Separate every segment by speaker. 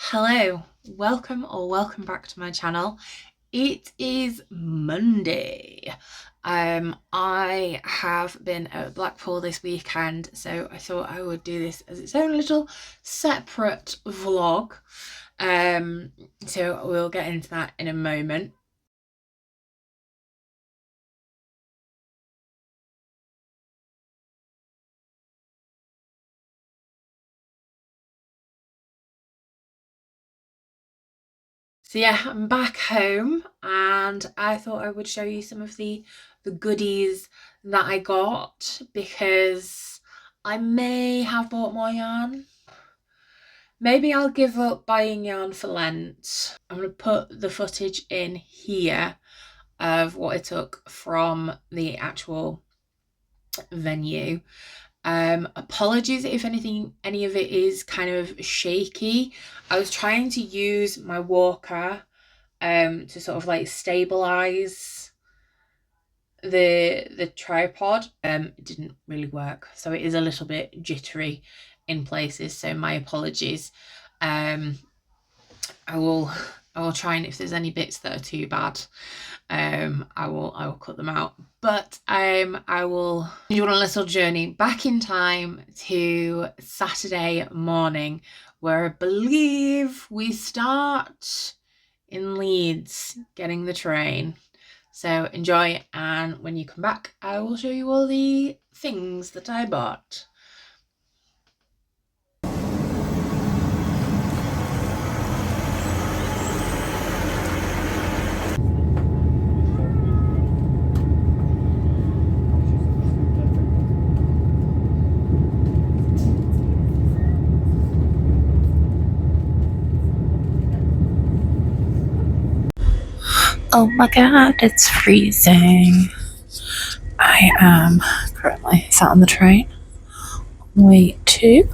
Speaker 1: Hello, welcome back to my channel. It is Monday. I have been at Blackpool this weekend, so I thought I would do this as its own little separate vlog. So we'll get into that in a moment. So yeah, I'm back home and I thought I would show you some of the goodies that I got because I may have bought more yarn. Maybe I'll give up buying yarn for Lent. I'm going to put the footage in here of what I took from the actual venue. Apologies if any of it is kind of shaky. I was trying to use my walker to sort of like stabilize the tripod. It didn't really work, so it is a little bit jittery in places, so my apologies. I will try, and if there's any bits that are too bad, I will cut them out. But I will do a little journey back in time to Saturday morning, where I believe we start in Leeds, getting the train. So enjoy, and when you come back, I will show you all the things that I bought. Oh my god, it's freezing. I am currently sat on the train on the way to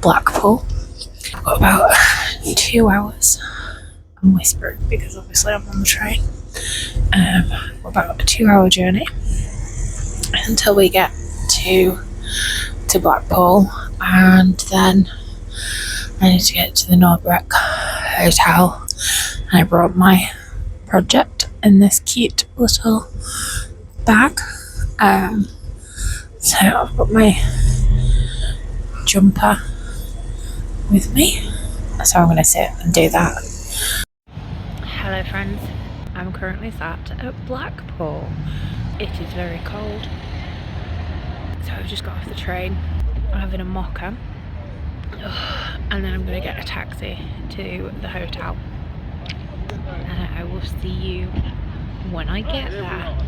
Speaker 1: Blackpool. I've got about 2 hours. I'm whispering because obviously I'm on the train. About a 2 hour journey until we get to Blackpool, and then I need to get to the Northbrook Hotel. And I brought my project in this cute little bag. So I've got my jumper with me, so I'm going to sit and do that. Hello friends, I'm currently sat at Blackpool. It is very cold, so I've just got off the train. I'm having a mocha, and then I'm going to get a taxi to the hotel. I will see you when I get there.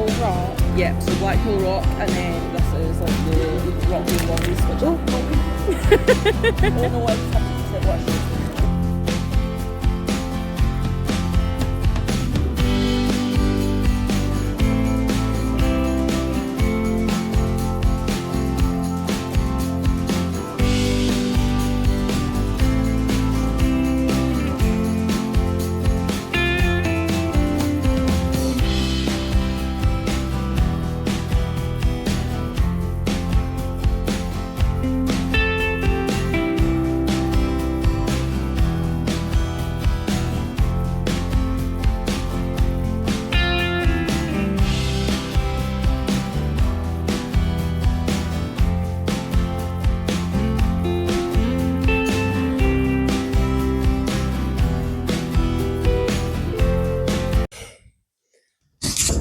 Speaker 2: Blackpool Rock.
Speaker 3: Yeah, so Blackpool Rock, and then this is like the rock being Longies, which oh no, I just have to watch this.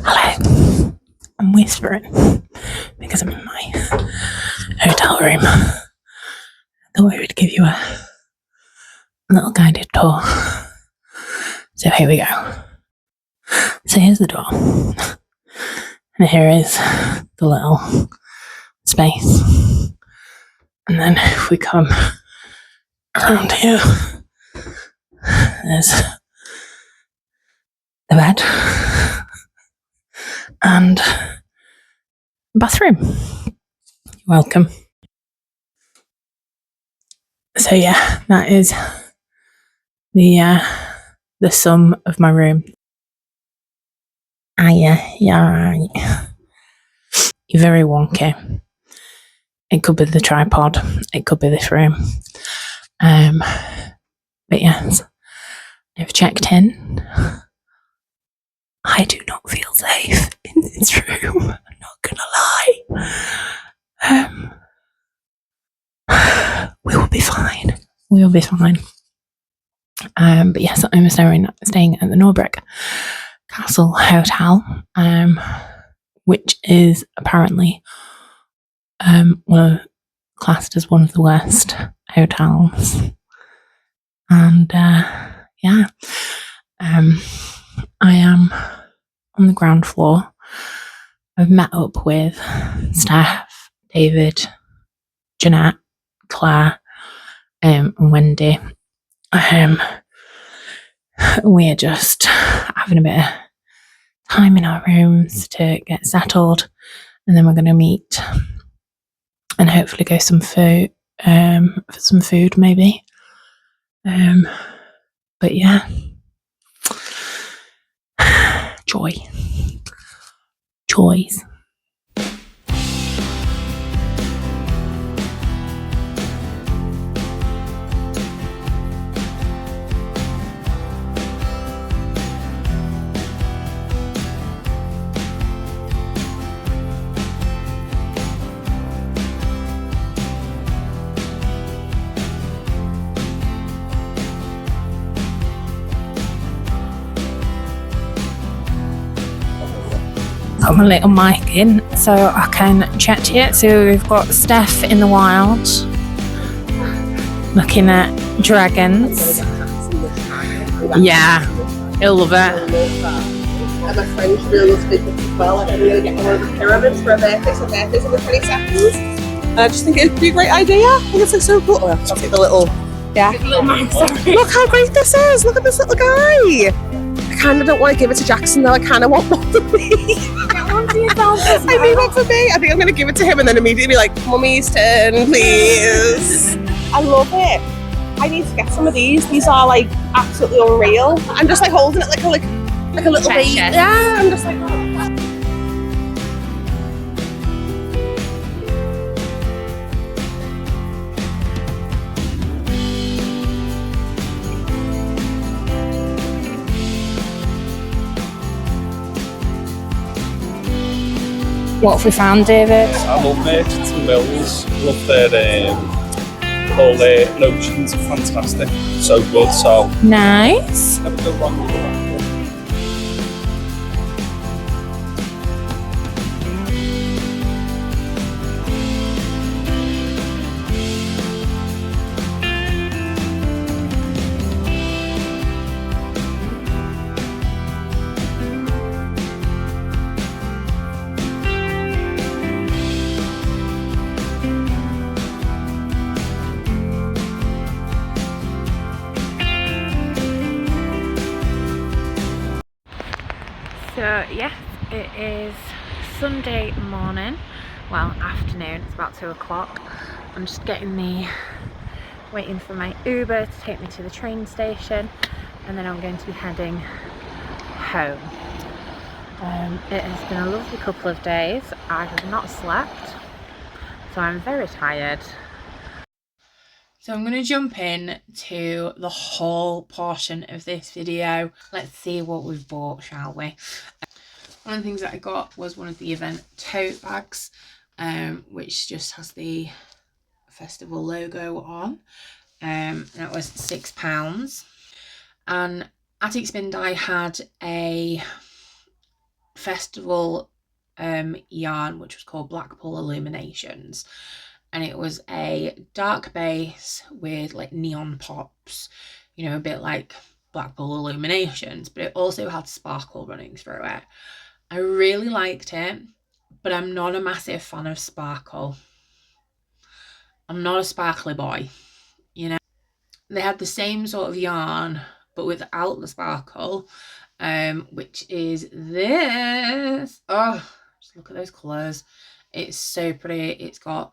Speaker 1: Hello. I'm whispering because I'm in my hotel room. I thought I would give you a little guided tour. So here we go. So here's the door. And here is the little space. And then if we come around here, there's the bed and bathroom. You're welcome. So yeah, that is the sum of my room. Yeah, right. You're very wonky. It could be the tripod. It could be this room. But yes, I've checked in. I do not feel safe in this room. I'm not gonna lie. We will be fine. We will be fine. But yes, I'm staying at the Norbrick Castle Hotel, which is apparently classed as one of the worst hotels. And yeah, I am on the ground floor. I've met up with Steph, David, Jeanette, Claire, and Wendy. We're just having a bit of time in our rooms to get settled, and then we're going to meet and hopefully go for some food maybe. But yeah, joys. Got my little mic in so I can chat to you. So we've got Steph in the wild looking at dragons. Yeah, he'll love it.
Speaker 2: And my friend's really loves business as well. Like, I'm going to get one of the pyramids for a birthday, so birthday's on the 22nd. And I just think it'd be a great idea. I think it's like so cool. I'll take the little, yeah. Look how great this is. Look at this little guy. I kind of don't want to give it to Jackson though. I kind of want one for me. I need one for me. I think I'm going to give it to him and then immediately be like, Mummy's turn, please. I love it. I need to get some of these. These are like absolutely unreal. I'm just like holding it like a little baby. Yeah, I'm just like, oh.
Speaker 1: What have we found, David?
Speaker 4: I love Merchants Mills. Love their all their notions are fantastic. So good. So
Speaker 1: Nice.
Speaker 4: never go wrong with that.
Speaker 1: yes, it is Sunday morning, well, afternoon, it's about 2 o'clock. I'm just waiting for my Uber to take me to the train station, and then I'm going to be heading home. It has been a lovely couple of days. I have not slept, so I'm very tired. So I'm going to jump in to the haul portion of this video. Let's see what we've bought, shall we? One of the things that I got was one of the event tote bags, which just has the festival logo on. That was £6. And at Xpindi had a festival yarn which was called Blackpool Illuminations, and it was a dark base with like neon pops, you know, a bit like Blackpool Illuminations, but it also had sparkle running through it. I really liked it, but I'm not a massive fan of sparkle. I'm not a sparkly boy, you know. They had the same sort of yarn but without the sparkle, which is this. Oh, just look at those colours. It's so pretty. It's got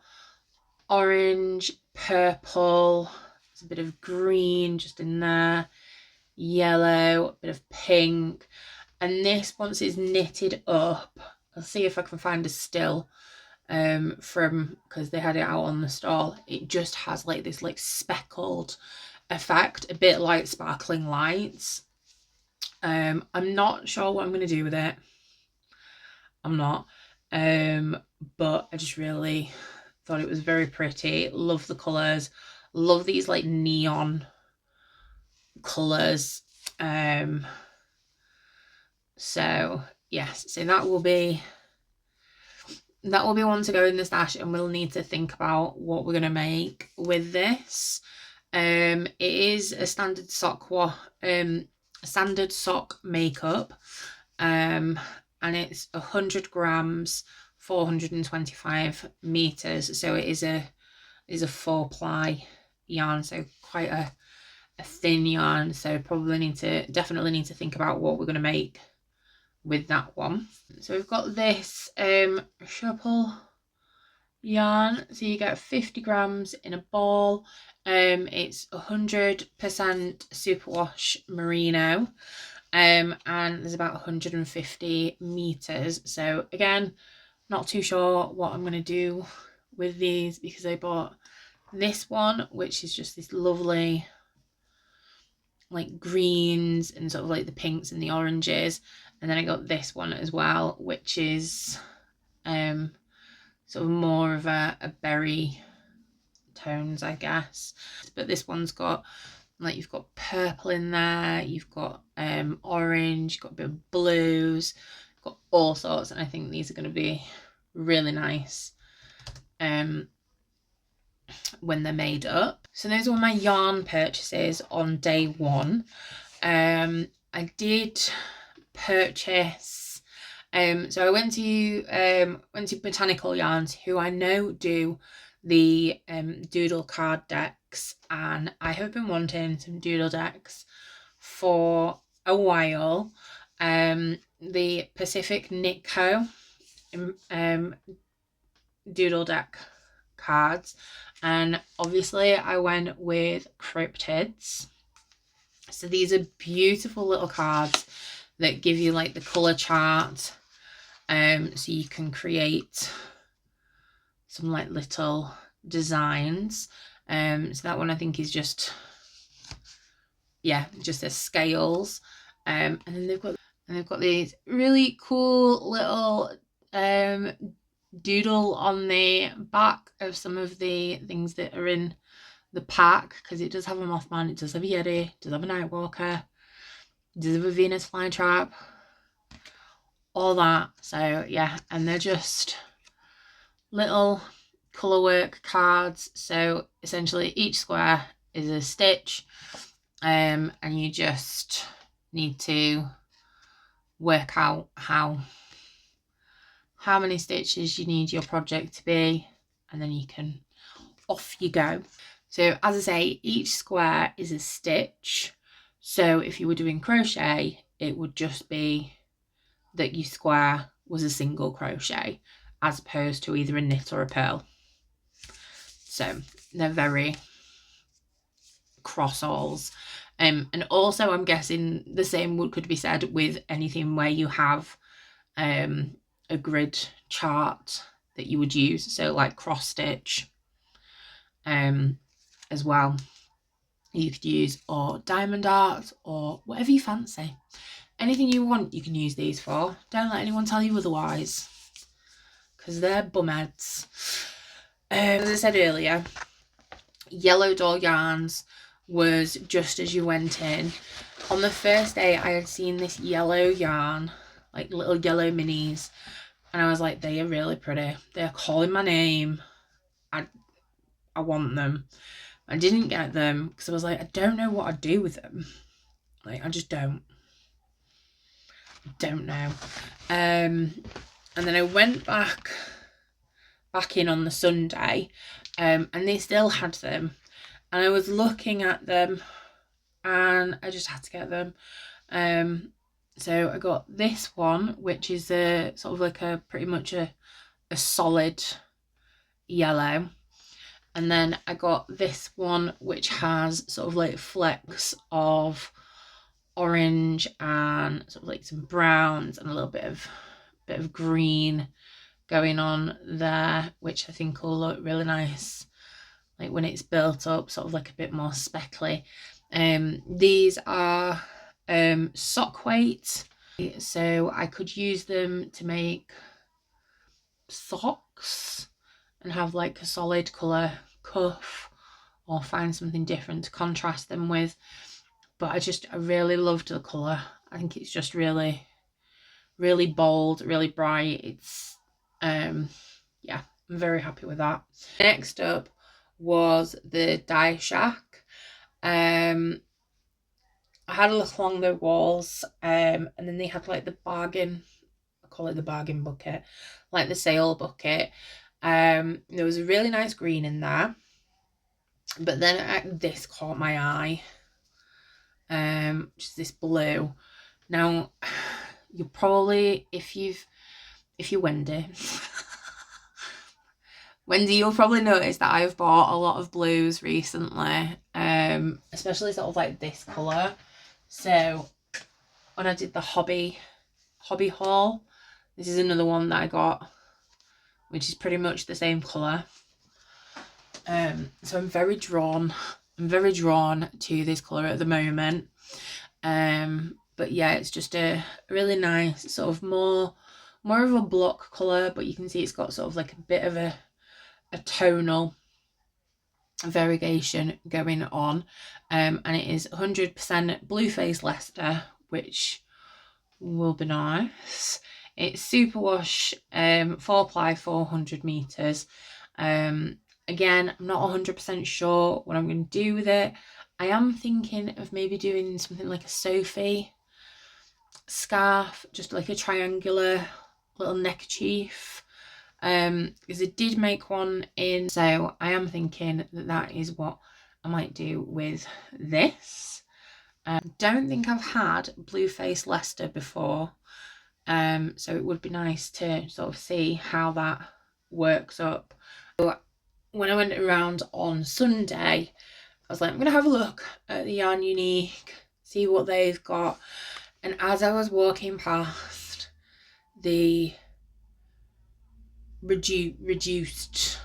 Speaker 1: orange, purple, there's a bit of green just in there, yellow, a bit of pink. And this, once it's knitted up, I'll see if I can find a still from, because they had it out on the stall. It just has like this like speckled effect, a bit like sparkling lights. I'm not sure what I'm going to do with it. I'm not. But I just really thought it was very pretty. Love the colours. Love these like neon colours. So yes, so that will be one to go in the stash, and we'll need to think about what we're going to make with this. It is a standard sock makeup, and it's 100 grams, 425 meters. So it is a 4-ply yarn, so quite a thin yarn. So definitely need to think about what we're going to make with that one. So we've got this shuffle yarn, so you get 50 grams in a ball. It's 100% superwash merino, and there's about 150 meters. So again, not too sure what I'm going to do with these, because I bought this one, which is just this lovely like greens and sort of like the pinks and the oranges, and then I got this one as well, which is sort of more of a berry tones, I guess. But this one's got like, you've got purple in there, you've got orange, you've got a bit of blues, you've got all sorts, and I think these are going to be really nice when they're made up. So those were my yarn purchases on day one. I did purchase so I went to Botanical Yarns, who I know do the doodle card decks, and I have been wanting some doodle decks for a while. The Pacific Knit Co doodle deck cards, and obviously I went with cryptids. So these are beautiful little cards that give you like the color chart, so you can create some like little designs. So that one I think is just the scales, and then they've got these really cool little doodle on the back of some of the things that are in the pack, because it does have a Mothman, it does have a Yeti, it does have a Nightwalker, it does have a Venus flytrap, all that. So yeah, and they're just little colour work cards. So essentially each square is a stitch, and you just need to work out how many stitches you need your project to be, and then you can off you go. So as I say, each square is a stitch. So if you were doing crochet, it would just be that you square was a single crochet as opposed to either a knit or a purl. So they're very cross-alls. And also I'm guessing the same could be said with anything where you have a grid chart that you would use, so like cross stitch as well you could use, or diamond art, or whatever you fancy. Anything you want you can use these for. Don't let anyone tell you otherwise, because they're bumheads. As I said earlier, Yellow Doll Yarns was just as you went in. On the first day I had seen this yellow yarn, like little yellow minis, and I was like, they are really pretty, they're calling my name, I want them. I didn't get them because I was like, I don't know what I'd do with them. Like, I just don't know. And then I went back in on the Sunday, and they still had them, and I was looking at them and I just had to get them. So I got this one, which is a sort of like a pretty much a solid yellow, and then I got this one which has sort of like flecks of orange and sort of like some browns and a little bit of green going on there, which I think will look really nice like when it's built up, sort of like a bit more speckly. These are sock weight, so I could use them to make socks and have like a solid colour cuff, or find something different to contrast them with. But I really loved the colour. I think it's just really bold, really bright. It's yeah, I'm very happy with that. Next up was the Die Shack. I had a look along the walls, and then they had like the bargain, I call it the bargain bucket, like the sale bucket. There was a really nice green in there, but then this caught my eye, which is this blue. Now, you probably, if you're Wendy, you'll probably notice that I've bought a lot of blues recently, especially sort of like this colour. So when I did the hobby haul, this is another one that I got, which is pretty much the same colour. So I'm very drawn to this colour at the moment. But yeah, it's just a really nice sort of more of a block colour, but you can see it's got sort of like a bit of a tonal variegation going on, and it is 100% Blueface Leicester, which will be nice. It's superwash, 4ply, 400 meters. Again, I'm not 100% sure what I'm going to do with it. I am thinking of maybe doing something like a Sophie scarf, just like a triangular little neckerchief, because it did make one in, so I am thinking that is what I might do with this. Don't think I've had Blueface Leicester before, so it would be nice to sort of see how that works up. So when I went around on Sunday, I was like, I'm gonna have a look at the Yarn Unique, see what they've got. And as I was walking past the reduced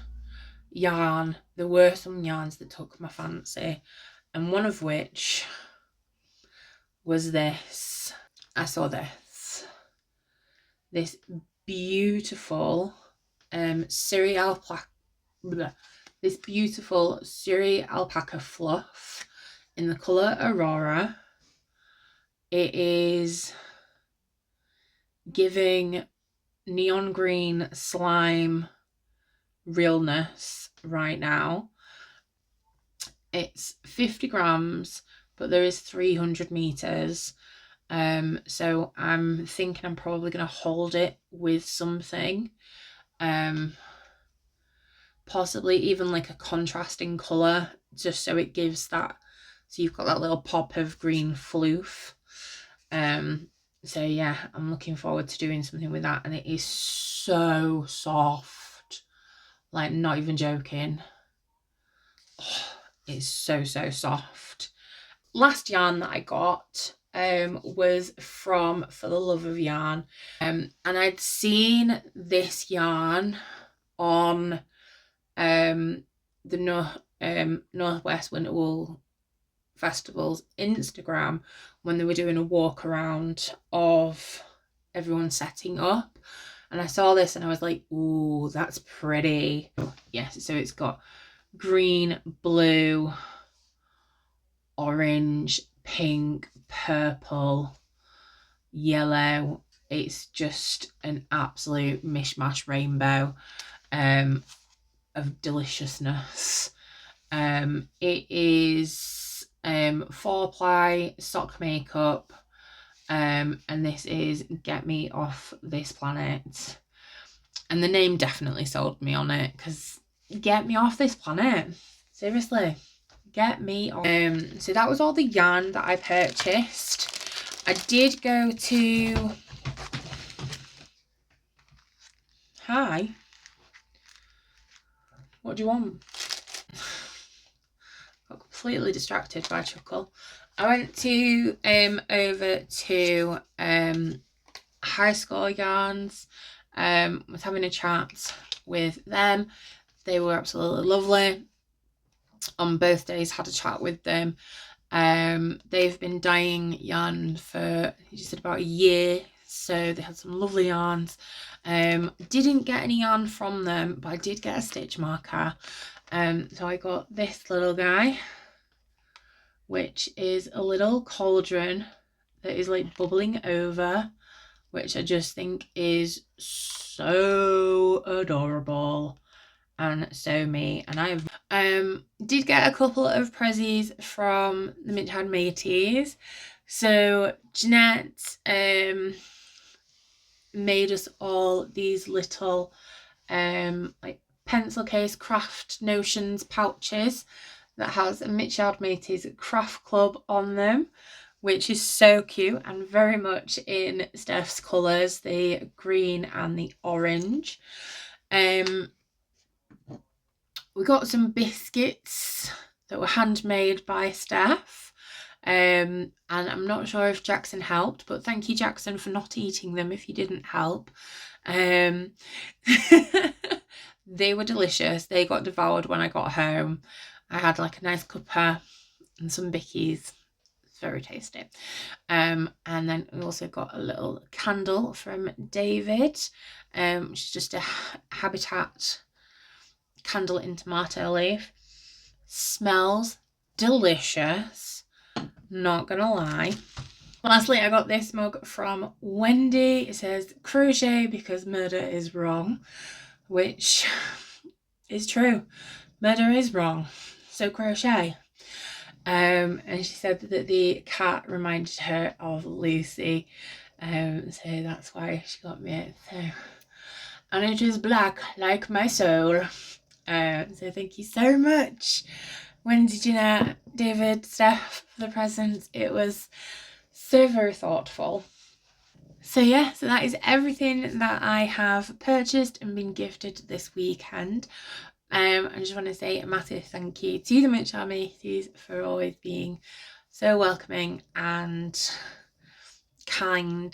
Speaker 1: yarn, there were some yarns that took my fancy, and one of which was this. I saw this beautiful Siri alpaca fluff in the colour Aurora. It is giving neon green slime realness right now. It's 50 grams, but there is 300 meters. So I'm thinking I'm probably going to hold it with something, possibly even like a contrasting colour, just so it gives that, so you've got that little pop of green floof. So yeah, I'm looking forward to doing something with that, and it is so soft, like not even joking. Oh, it's so soft. Last yarn that I got was from For the Love of Yarn, and I'd seen this yarn on the Northwest Winter Wool Festival's Instagram when they were doing a walk around of everyone setting up, and I saw this and I was like, ooh, that's pretty. Yes, so it's got green, blue, orange, pink, purple, yellow. It's just an absolute mishmash rainbow of deliciousness. It is 4-ply sock makeup, and this is Get Me Off This Planet, and the name definitely sold me on it, because get me off this planet, seriously, get me off. So that was all the yarn that I purchased. I did go to hi, what do you want? Got completely distracted by chuckle. I went to over to High Score Yarns, was having a chat with them. They were absolutely lovely. On both days had a chat with them. They've been dyeing yarn for just about a year, so they had some lovely yarns. Didn't get any yarn from them, but I did get a stitch marker. So I got this little guy, which is a little cauldron that is like bubbling over, which I just think is so adorable and so me. And I did get a couple of prezzies from the Mitchard Mateys. So Jeanette made us all these little like pencil case craft notions pouches that has a Mitchard Mateys craft club on them, which is so cute and very much in Steph's colours, the green and the orange. We got some biscuits that were handmade by Steph, and I'm not sure if Jackson helped, but thank you, Jackson, for not eating them if you didn't help. They were delicious. They got devoured when I got home. I had like a nice cuppa and some bickies. It's very tasty. And then we also got a little candle from David, which is just a Habitat candle in tomato leaf. Smells delicious, not gonna lie. Lastly, I got this mug from Wendy. It says crochet because murder is wrong, which is true. Murder is wrong, so crochet. And she said that the cat reminded her of Lucy, so that's why she got me it. So, and it is black like my soul. So thank you so much, Wendy, Jeanette, David, Steph, for the presents. It was so very thoughtful. So yeah, so that is everything that I have purchased and been gifted this weekend. I just want to say a massive thank you to the Mitchard Mateys for always being so welcoming and kind.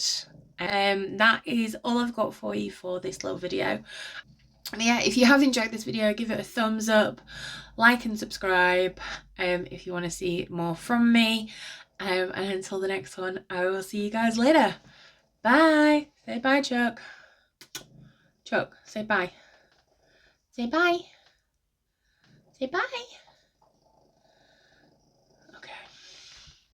Speaker 1: That is all I've got for you for this little video. And yeah, if you have enjoyed this video, give it a thumbs up, like and subscribe if you want to see more from me. And until the next one, I will see you guys later. Bye. Say bye, Chuck. Chuck, say bye. Say bye. Say bye.